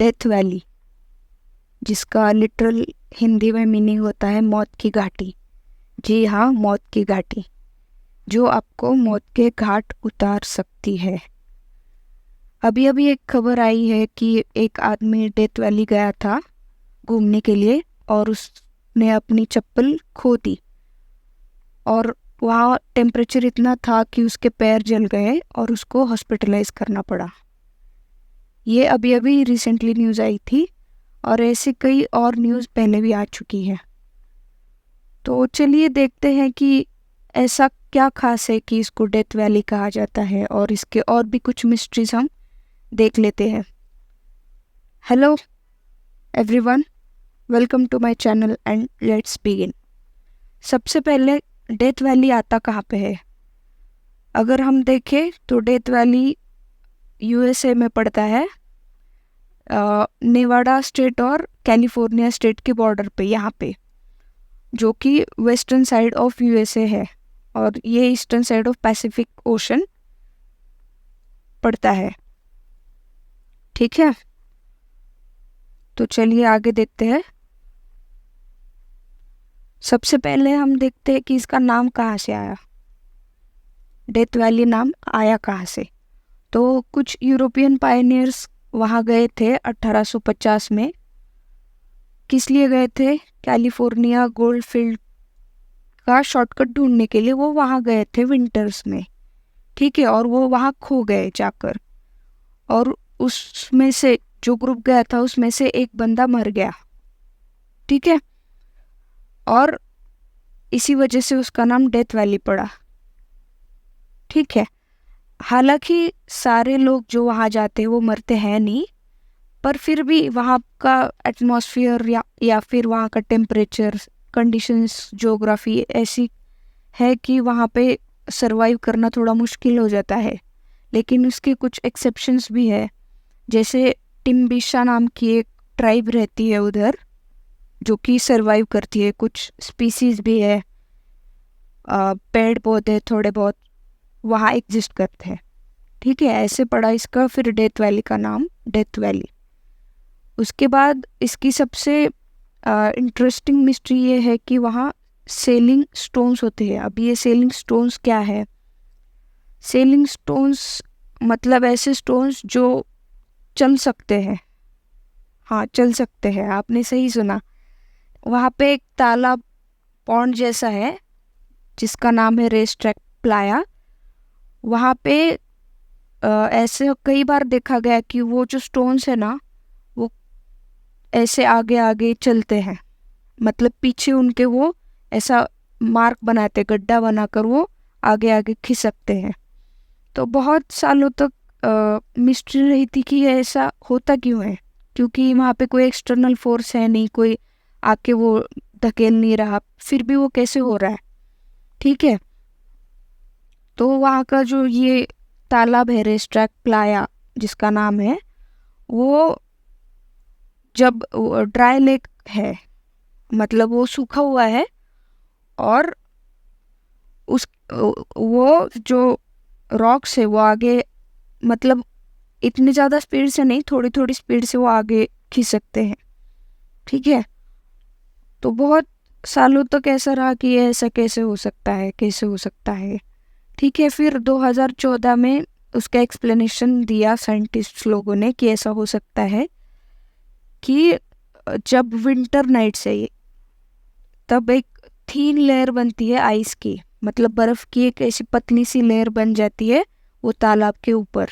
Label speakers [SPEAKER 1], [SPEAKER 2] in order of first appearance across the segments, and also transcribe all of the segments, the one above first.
[SPEAKER 1] Death valley, जिसका literal Hindi में meaning होता है मौत की घाटी। जी हाँ, मौत की घाटी, जो आपको मौत के घाट उतार सकती है। अभी अभी एक खबर आई है कि एक आदमी डेथ वैली गया था घूमने के लिए और उसने अपनी चप्पल खो दी और वहाँ टेम्परेचर इतना था कि उसके पैर जल गए और उसको हॉस्पिटलाइज करना पड़ा। ये अभी अभी रिसेंटली न्यूज़ आई थी और ऐसे कई और न्यूज़ पहले भी आ चुकी है। तो चलिए देखते हैं कि ऐसा क्या खास है कि इसको डेथ वैली कहा जाता है, और इसके और भी कुछ मिस्ट्रीज हम देख लेते हैं। Hello everyone, welcome to my channel and let's begin. सबसे पहले डेथ वैली आता कहाँ पे है? अगर हम देखें तो डेथ वैली यूएसए में पड़ता है, नेवाडा स्टेट और कैलिफोर्निया स्टेट के बॉर्डर पे, यहाँ पे, जो कि वेस्टर्न साइड ऑफ यूएसए है और ये eastern side of Pacific ocean पड़ता है। ठीक है, तो चलिए आगे देखते हैं। सबसे पहले हम देखते हैं कि इसका नाम कहाँ से आया, डेथ वैली नाम आया कहाँ से। तो कुछ यूरोपियन पायनियर्स वहाँ गए थे 1850 में। किस लिए गए थे? कैलिफोर्निया गोल्ड फील्ड का शॉर्टकट ढूंढने के लिए वो वहाँ गए थे विंटर्स में। ठीक है, और वो वहाँ खो गए जाकर, और उसमें से जो ग्रुप गया था उसमें से एक बंदा मर गया। ठीक है, और इसी वजह से उसका नाम डेथ वैली पड़ा। ठीक है, हालांकि सारे लोग जो वहाँ जाते हैं वो मरते हैं नहीं, पर फिर भी वहाँ का एटमॉस्फेयर या फिर वहाँ का टेम्परेचर, कंडीशंस, ज्योग्राफी ऐसी है कि वहाँ पे सरवाइव करना थोड़ा मुश्किल हो जाता है। लेकिन उसके कुछ एक्सेप्शंस भी है, जैसे टिम्बिशा नाम की एक ट्राइब रहती है उधर, जो कि सरवाइव करती है। कुछ स्पीसीज भी है, पेड़ पौधे थोड़े बहुत वहाँ एग्जिस्ट करते हैं। ठीक है, ऐसे पड़ा इसका फिर डेथ वैली का नाम, डेथ वैली। उसके बाद इसकी सबसे इंटरेस्टिंग मिस्ट्री ये है कि वहाँ सेलिंग स्टोन्स होते हैं। अब ये सेलिंग स्टोन्स क्या है? सेलिंग स्टोन्स मतलब ऐसे स्टोन्स जो चल सकते हैं। हाँ, चल सकते हैं, आपने सही सुना। वहाँ पे एक तालाब, पॉन्ड जैसा है, जिसका नाम है रेस ट्रैक प्लाया। वहाँ पे ऐसे कई बार देखा गया कि वो जो स्टोन्स है ना, वो ऐसे आगे आगे चलते हैं, मतलब पीछे उनके वो ऐसा मार्क बनाते, गड्ढा बनाकर वो आगे आगे खिसकते हैं। तो बहुत सालों तक मिस्ट्री रही थी कि ये ऐसा होता क्यों है, क्योंकि वहाँ पे कोई एक्सटर्नल फोर्स है नहीं, कोई आके वो धकेल नहीं रहा, फिर भी वो कैसे हो रहा है। ठीक है, तो वहाँ का जो ये तालाब है रेस ट्रैक प्लाया जिसका नाम है, वो जब ड्राई लेक है, मतलब वो सूखा हुआ है, और उस वो जो रॉक्स है वो आगे, मतलब इतनी ज़्यादा स्पीड से नहीं, थोड़ी थोड़ी स्पीड से वो आगे खिसकते हैं। ठीक है, तो बहुत सालों तक ऐसा रहा कि ये ऐसा कैसे हो सकता है, कैसे हो सकता है। ठीक है, फिर 2014 में उसका एक्सप्लेनेशन दिया साइंटिस्ट लोगों ने कि ऐसा हो सकता है कि जब विंटर नाइट्स है तब एक थीन लेयर बनती है आइस की, मतलब बर्फ़ की एक ऐसी पतली सी लेयर बन जाती है वो तालाब के ऊपर।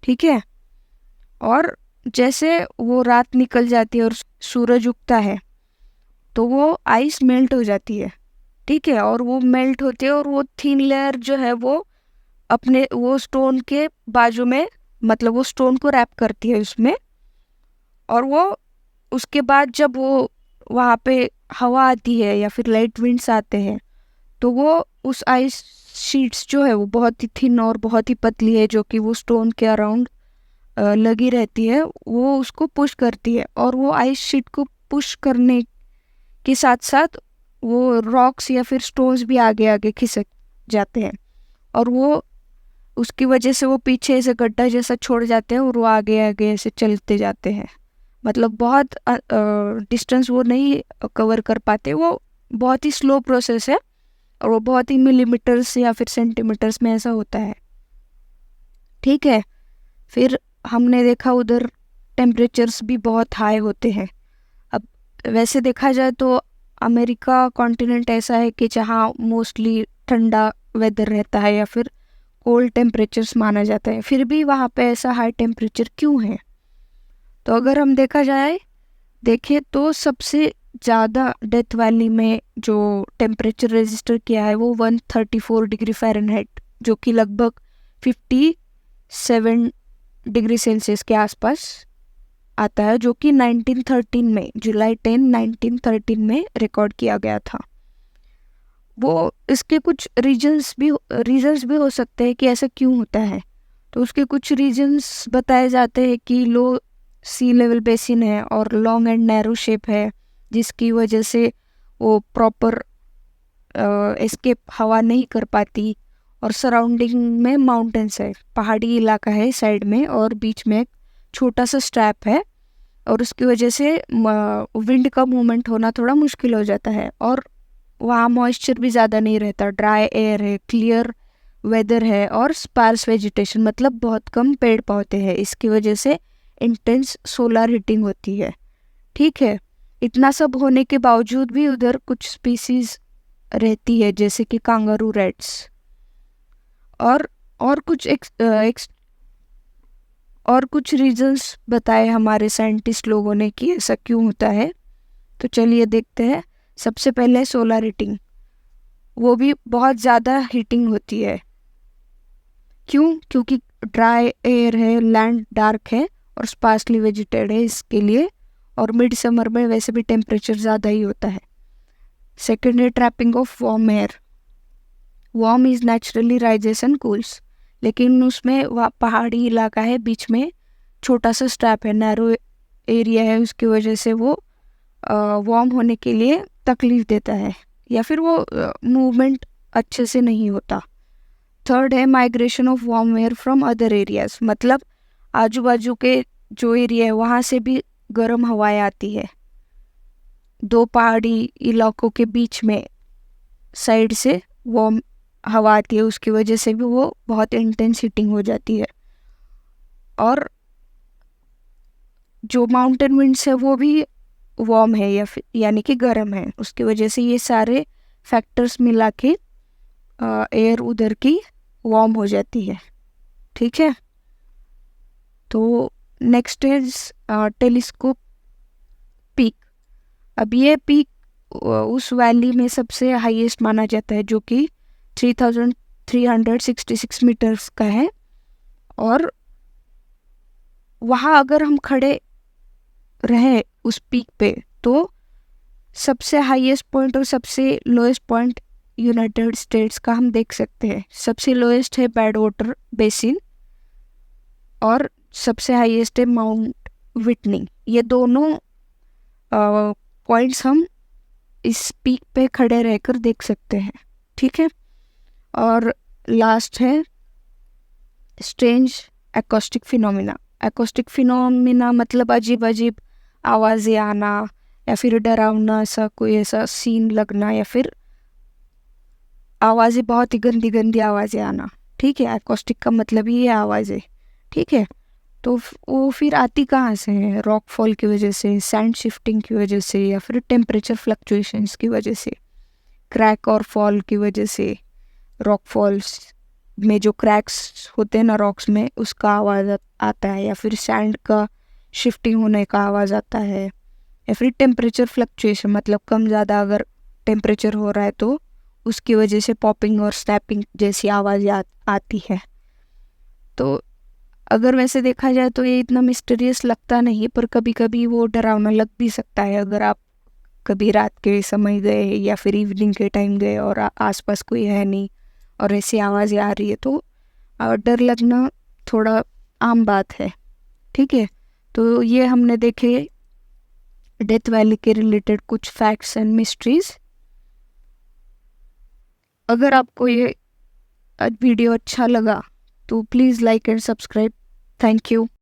[SPEAKER 1] ठीक है, और जैसे वो रात निकल जाती है और सूरज उगता है तो वो आइस मेल्ट हो जाती है। ठीक है, और वो मेल्ट होती है और वो थीन लेयर जो है वो अपने वो स्टोन के बाजू में, मतलब वो स्टोन को रैप करती है उसमें, और वो उसके बाद जब वो वहाँ पे हवा आती है या फिर लाइट विंड्स आते हैं तो वो उस आइस शीट्स जो है वो बहुत ही थिन और बहुत ही पतली है, जो कि वो स्टोन के अराउंड लगी रहती है, वो उसको पुश करती है, और वो आइस शीट को पुश करने के साथ साथ वो रॉक्स या फिर स्टोन्स भी आगे आगे खिसक जाते हैं, और वो उसकी वजह से वो पीछे ऐसे गड्ढा जैसा छोड़ जाते हैं और वो आगे आगे ऐसे चलते जाते हैं। मतलब बहुत डिस्टेंस वो नहीं कवर कर पाते, वो बहुत ही स्लो प्रोसेस है और वो बहुत ही मिलीमीटर्स या फिर सेंटीमीटर्स में ऐसा होता है। ठीक है, फिर हमने देखा उधर टेम्परेचर्स भी बहुत हाई होते हैं। अब वैसे देखा जाए तो अमेरिका कॉन्टिनेंट ऐसा है कि जहाँ मोस्टली ठंडा वेदर रहता है या फिर कोल्ड टेम्परेचर्स माना जाता है, फिर भी वहाँ पे ऐसा हाई टेम्परेचर क्यों है? तो अगर हम देखें तो सबसे ज़्यादा डेथ वैली में जो टेम्परेचर रजिस्टर किया है वो 134 डिग्री फ़ारेनहाइट, जो कि लगभग 57 डिग्री सेल्सियस के आसपास आता है, जो कि 1913 में जुलाई 10 1913 में रिकॉर्ड किया गया था। वो इसके कुछ रीजंस भी हो सकते हैं कि ऐसा क्यों होता है। तो उसके कुछ रीजंस बताए जाते हैं कि लो सी लेवल बेसिन है और लॉन्ग एंड नैरो शेप है, जिसकी वजह से वो प्रॉपर एस्केप हवा नहीं कर पाती, और सराउंडिंग में माउंटेन्स है, पहाड़ी इलाका है साइड में, और बीच में एक छोटा सा स्ट्रैप है, और उसकी वजह से विंड का मूवमेंट होना थोड़ा मुश्किल हो जाता है। और वहाँ मॉइस्चर भी ज़्यादा नहीं रहता, ड्राई एयर है, क्लियर वेदर है और स्पार्स वेजिटेशन, मतलब बहुत कम पेड़ पौधे हैं। इसकी वजह से इंटेंस सोलर हीटिंग होती है। ठीक है, इतना सब होने के बावजूद भी उधर कुछ स्पीसीज रहती है, जैसे कि कांगारू रैट्स और कुछ रीजंस बताए हमारे साइंटिस्ट लोगों ने कि ऐसा क्यों होता है। तो चलिए देखते हैं। सबसे पहले सोलर हीटिंग, वो भी बहुत ज़्यादा हीटिंग होती है। क्यों? क्योंकि ड्राई एयर है, लैंड डार्क है और स्पार्सली वेजिटेड है इसके लिए, और मिड समर में वैसे भी टेम्परेचर ज़्यादा ही होता है। सेकेंड है trapping of warm air. Warm is naturally rises and cools, लेकिन उसमें वह पहाड़ी इलाका है, बीच में छोटा सा स्ट्रैप है, नैरो एरिया है, उसकी वजह से वो वार्म होने के लिए तकलीफ देता है, या फिर वो मूवमेंट अच्छे से नहीं होता। थर्ड है migration of warm air from other areas, मतलब आजू बाजू के जो एरिया है वहाँ से भी गर्म हवाएं आती है। दो पहाड़ी इलाकों के बीच में साइड से वार्म हवा आती है, उसकी वजह से भी वो बहुत इंटेंस हीटिंग हो जाती है। और जो माउंटेन विंड्स है वो भी वार्म है या फिर यानी कि गर्म है, उसकी वजह से ये सारे फैक्टर्स मिला के एयर उधर की वार्म हो जाती है। ठीक है, तो नेक्स्ट इज टेलीस्कोप पीक। अब ये पीक उस वैली में सबसे हाईएस्ट माना जाता है, जो कि 3366 मीटर्स का है। और वहाँ अगर हम खड़े रहे उस पीक पे, तो सबसे हाईएस्ट पॉइंट और सबसे लोएस्ट पॉइंट यूनाइटेड स्टेट्स का हम देख सकते हैं। सबसे लोएस्ट है बैड वाटर बेसिन और सबसे हाईएस्ट है माउंट विटनी। ये दोनों पॉइंट्स हम इस पीक पे खड़े रहकर देख सकते हैं। ठीक है, और लास्ट है strange acoustic phenomena. Acoustic phenomena मतलब अजीब अजीब आवाज़ें आना, या फिर डरावना सा कोई ऐसा सीन लगना, या फिर आवाज़ें बहुत ही गंदी गंदी आवाज़ें आना। ठीक है, एकॉस्टिक का मतलब ही है आवाज़ें। ठीक है, तो वो फिर आती कहाँ से है? रॉकफॉल की वजह से, सैंड शिफ्टिंग की वजह से, या फिर टेम्परेचर फ्लक्चुएशंस की वजह से, क्रैक और फॉल की वजह से। रॉकफॉल्स में जो क्रैक्स होते हैं ना रॉक्स में, उसका आवाज़ आता है, या फिर सैंड का शिफ्टिंग होने का आवाज़ आता है, या फिर टेम्परेचर फ्लक्चुएशन, मतलब कम ज़्यादा अगर टेम्परेचर हो रहा है तो उसकी वजह से पॉपिंग और स्नैपिंग जैसी आवाज़ आती है। तो अगर वैसे देखा जाए तो ये इतना मिस्टीरियस लगता नहीं, पर कभी कभी वो डरावना लग भी सकता है। अगर आप कभी रात के समय गए या फिर इवनिंग के टाइम गए और आसपास कोई है नहीं और ऐसी आवाज़ें आ रही है, तो डर लगना थोड़ा आम बात है। ठीक है, तो ये हमने देखे डेथ वैली के रिलेटेड कुछ फैक्ट्स एंड मिस्ट्रीज। अगर आपको ये वीडियो अच्छा लगा तो please like and subscribe. Thank you.